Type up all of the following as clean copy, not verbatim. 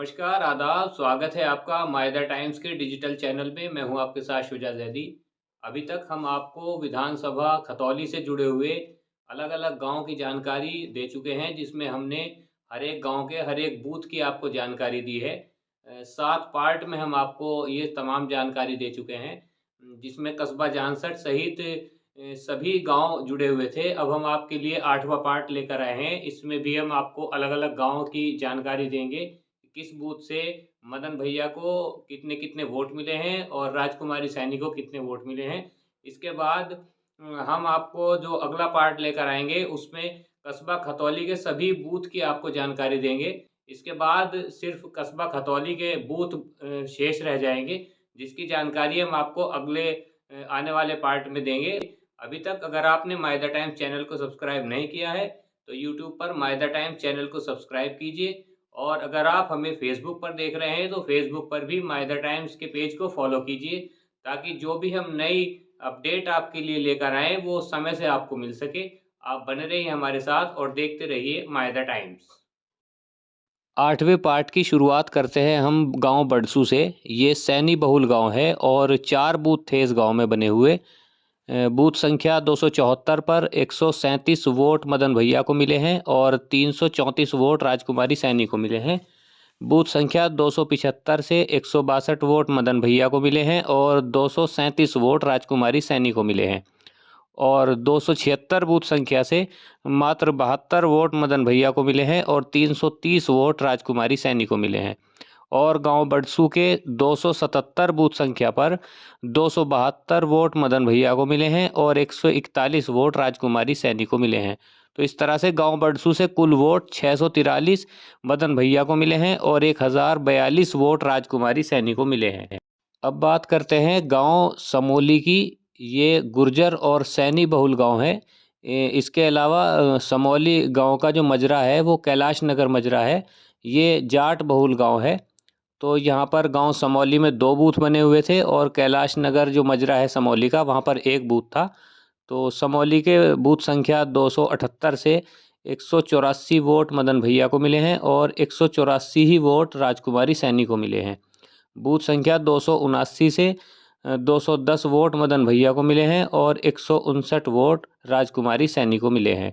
नमस्कार, आदाब, स्वागत है आपका माय द टाइम्स के डिजिटल चैनल में। मैं हूं आपके साथ शुजा ज़ैदी। अभी तक हम आपको विधानसभा खतौली से जुड़े हुए अलग-अलग गांव की जानकारी दे चुके हैं, जिसमें हमने हर एक गांव के हर एक बूथ की आपको जानकारी दी है। 7 पार्ट में हम आपको ये तमाम जानकारी दे चुके हैं, जिसमें कस्बा जानसठ सहित सभी गांव जुड़े हुए थे। अब हम आपके लिए 8वां पार्ट लेकर आए हैं। इसमें भी हम आपको अलग-अलग गाँव की जानकारी देंगे। किस बूथ से मदन भैया को कितने-कितने वोट मिले हैं और राजकुमारी सैनी को कितने वोट मिले हैं। इसके बाद हम आपको जो अगला पार्ट लेकर आएँगे, उसमें कस्बा खतौली के सभी बूथ की आपको जानकारी देंगे। इसके बाद सिर्फ़ कस्बा खतौली के बूथ शेष रह जाएँगे, जिसकी जानकारी हम आपको अगले आने वाले पार्ट में देंगे। अभी तक अगर आपने माय द टाइम्स चैनल को सब्सक्राइब नहीं किया है, तो यूट्यूब पर माय द टाइम्स चैनल को सब्सक्राइब कीजिए। और अगर आप हमें फ़ेसबुक पर देख रहे हैं, तो फ़ेसबुक पर भी माय द टाइम्स के पेज को फ़ॉलो कीजिए, ताकि जो भी हम नई अपडेट आपके लिए लेकर आएँ, वो समय से आपको मिल सके। आप बने रहिए हमारे साथ और देखते रहिए माय द टाइम्स। 8वें पार्ट की शुरुआत करते हैं हम गांव बड़सू से। ये सैनी बहुल गांव है और 4 बूथ थे इस गांव में बने हुए। बूथ संख्या 274 पर 137 वोट मदन भैया को मिले हैं और 334 वोट राजकुमारी सैनी को मिले हैं। बूथ संख्या 275 से 162 वोट मदन भैया को मिले हैं और 237 वोट राजकुमारी सैनी को मिले हैं। और 276 बूथ संख्या से मात्र 72 वोट मदन भैया को मिले हैं और 330 वोट राजकुमारी सैनी को मिले हैं। और गांव बड़सू के 277 बूथ संख्या पर 272 वोट मदन भैया को मिले हैं और 141 वोट राजकुमारी सैनी को मिले हैं। तो इस तरह से गांव बड़सू से कुल वोट 643 मदन भैया को मिले हैं और 1042 वोट राजकुमारी सैनी को मिले हैं। अब बात करते हैं गांव समोली की। ये गुर्जर और सैनी बहुल गांव है। इसके अलावा समौली गांव का जो मजरा है वो कैलाश नगर मजरा है। ये जाट बहुल गांव है। तो यहाँ पर गांव समौली में 2 बूथ बने हुए थे और कैलाश नगर जो मजरा है समौली का, वहाँ पर 1 बूथ था। तो समौली के बूथ संख्या 278 से 184 वोट मदन भैया को मिले हैं और 184 ही वोट राजकुमारी सैनी को मिले हैं। बूथ संख्या 279 से 210 वोट मदन भैया को मिले हैं और 159 वोट राजकुमारी सैनी को मिले हैं।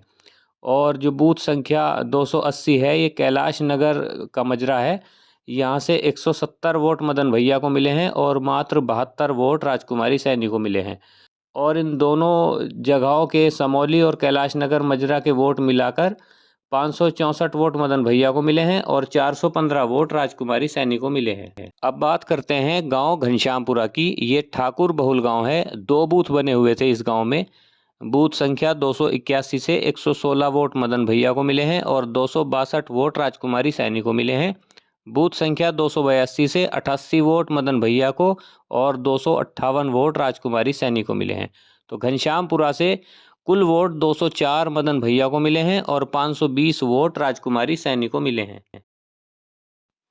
और जो बूथ संख्या 280 है, ये कैलाश नगर का मजरा है। यहाँ से 170 वोट मदन भैया को मिले हैं और मात्र 72 वोट राजकुमारी सैनी को मिले हैं। और इन दोनों जगहों के समौली और कैलाश नगर मजरा के वोट मिलाकर 564 वोट मदन भैया को मिले हैं और 415 वोट राजकुमारी सैनी को मिले हैं। अब बात करते हैं गांव घनश्यामपुरा की। ये ठाकुर बहुल गांव है। 2 बूथ बने हुए थे इस गांव में। बूथ संख्या 281 से 116 वोट मदन भैया को मिले हैं और 262 वोट राजकुमारी सैनी को मिले हैं। बूथ संख्या 282 से 88 वोट मदन भैया को और 258 वोट राजकुमारी सैनी को मिले हैं। तो घनश्यामपुरा से कुल वोट 204 मदन भैया को मिले हैं और 520 वोट राजकुमारी सैनी को मिले हैं।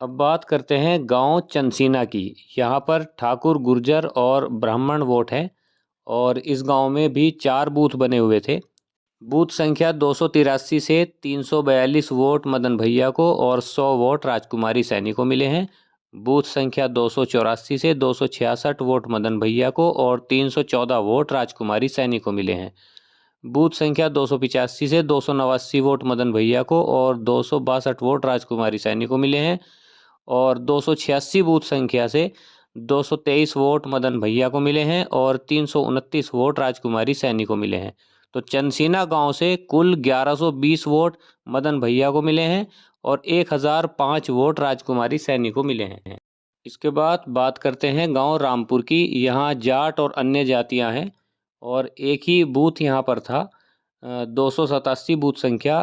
अब बात करते हैं गांव चंसीना की। यहाँ पर ठाकुर, गुर्जर और ब्राह्मण वोट हैं और इस गांव में भी 4 बूथ बने हुए थे। बूथ संख्या 283 से 342 वोट मदन भैया को और 100 वोट राजकुमारी सैनी को मिले हैं। बूथ संख्या 284 से 266 वोट मदन भैया को और 314 वोट राजकुमारी सैनी को मिले हैं। बूथ संख्या 285 से 289 वोट मदन भैया को और 262 वोट राजकुमारी सैनी को मिले हैं। और 286 बूथ संख्या से 223 वोट मदन भैया को मिले हैं और 329 वोट राजकुमारी सैनी को मिले हैं। तो चंसीना गांव से कुल 1120 वोट मदन भैया को मिले हैं और 1005 वोट राजकुमारी सैनी को मिले हैं। इसके बाद बात करते हैं गांव रामपुर की। यहाँ जाट और अन्य जातियां हैं और एक ही बूथ यहाँ पर था। 287 बूथ संख्या।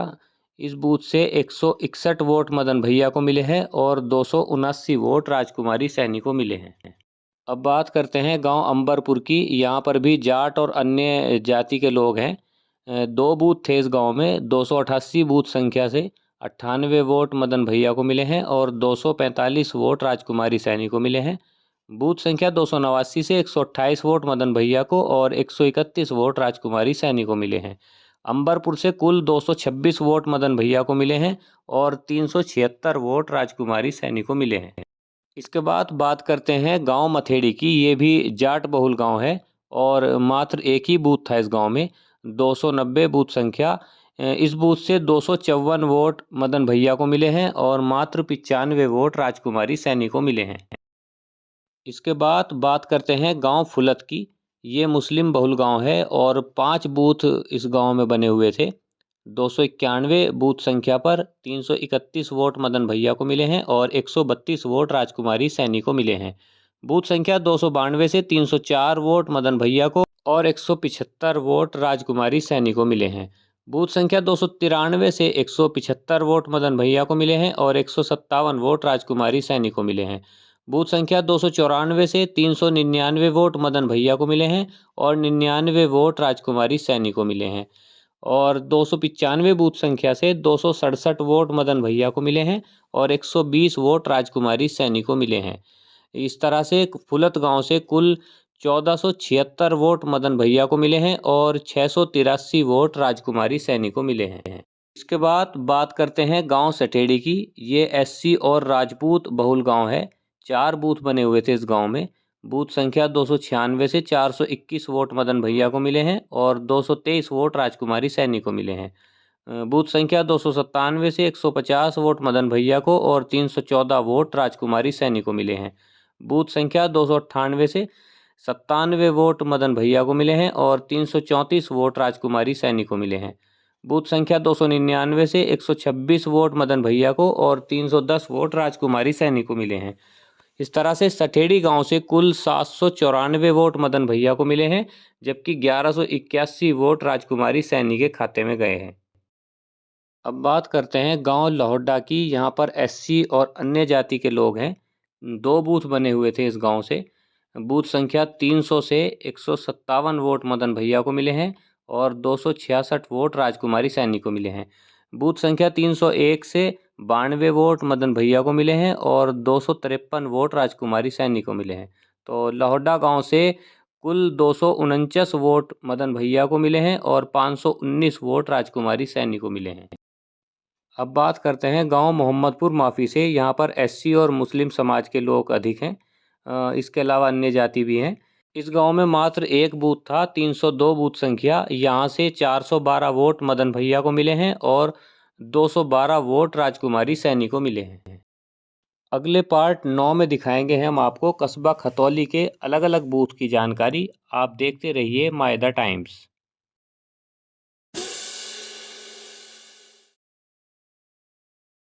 इस बूथ से 161 वोट मदन भैया को मिले हैं और 279 वोट राजकुमारी सैनी को मिले हैं। अब बात करते हैं गांव अंबरपुर की। यहाँ पर भी जाट और अन्य जाति के लोग हैं। 2 बूथ थे इस गांव में। 288 बूथ संख्या से 98 वोट मदन भैया को मिले हैं और 245 वोट राजकुमारी सैनी को मिले हैं। बूथ संख्या 289 से 128 वोट मदन भैया को और 131 वोट राजकुमारी सैनी को मिले हैं। अंबरपुर से कुल 226 वोट मदन भैया को मिले हैं और 376 वोट राजकुमारी सैनी को मिले हैं। इसके बाद बात करते हैं गांव मथेड़ी की। ये भी जाट बहुल गांव है और मात्र एक ही बूथ था इस गांव में, 290 बूथ संख्या। इस बूथ से 254 वोट मदन भैया को मिले हैं और मात्र 95 वोट राजकुमारी सैनी को मिले हैं। इसके बाद बात करते हैं गांव फुलत की। ये मुस्लिम बहुल गांव है और 5 बूथ इस गांव में बने हुए थे। 291 बूथ संख्या पर 331 वोट मदन भैया को मिले हैं और 132 वोट राजकुमारी सैनी को मिले हैं। बूथ संख्या 292 से 304 वोट मदन भैया को और 175 वोट राजकुमारी सैनी को मिले हैं। बूथ संख्या 293 से 175 वोट मदन भैया को मिले हैं और 157 वोट राजकुमारी सैनी को मिले हैं। बूथ संख्या 294 से 399 वोट मदन भैया को मिले हैं और 99 वोट राजकुमारी सैनी को मिले हैं। और 295 बूथ संख्या से 267 वोट मदन भैया को मिले हैं और 120 वोट राजकुमारी सैनी को मिले हैं। इस तरह से फुलत गांव से कुल 1476 वोट मदन भैया को मिले हैं और 683 वोट राजकुमारी सैनी को मिले हैं। इसके बाद बात करते हैं गांव सटेड़ी की। ये एससी और राजपूत बहुल गांव है। 4 बूथ बने हुए थे इस गांव में। बूथ संख्या 296 से 421 वोट मदन भैया को मिले हैं और 223 वोट राजकुमारी सैनी को मिले हैं। बूथ संख्या 297 से 150 वोट मदन भैया को और 314 वोट राजकुमारी सैनी को मिले हैं। बूथ संख्या 298 से 97 वोट मदन भैया को मिले हैं और 334 वोट राजकुमारी सैनी को मिले हैं। बूथ संख्या 299 से 126 वोट मदन भैया को और 310 वोट राजकुमारी सैनी को मिले हैं। इस तरह से सटेड़ी गांव से कुल 794 वोट मदन भैया को मिले हैं, जबकि 1181 वोट राजकुमारी सैनी के खाते में गए हैं। अब बात करते हैं गांव लहोड्डा की। यहाँ पर एससी और अन्य जाति के लोग हैं। 2 बूथ बने हुए थे इस गांव से। बूथ संख्या 300 से 157 वोट मदन भैया को मिले हैं और 266 वोट राजकुमारी सैनी को मिले हैं। बूथ संख्या 301 से 92 वोट मदन भैया को मिले हैं और 253 वोट राजकुमारी सैनी को मिले हैं। तो लहोड्डा गांव से कुल 249 वोट मदन भैया को मिले हैं और 519 वोट राजकुमारी सैनी को मिले हैं। अब बात करते हैं गांव मोहम्मदपुर माफ़ी से। यहाँ पर एससी और मुस्लिम समाज के लोग अधिक हैं। इसके अलावा अन्य जाति भी हैं। इस गांव में मात्र एक बूथ था, 302 बूथ संख्या। यहाँ से 412 वोट मदन भैया को मिले हैं और 212 वोट राजकुमारी सैनी को मिले हैं। अगले पार्ट 9 में दिखाएंगे हम आपको कस्बा खतौली के अलग अलग बूथ की जानकारी। आप देखते रहिए मायदा टाइम्स।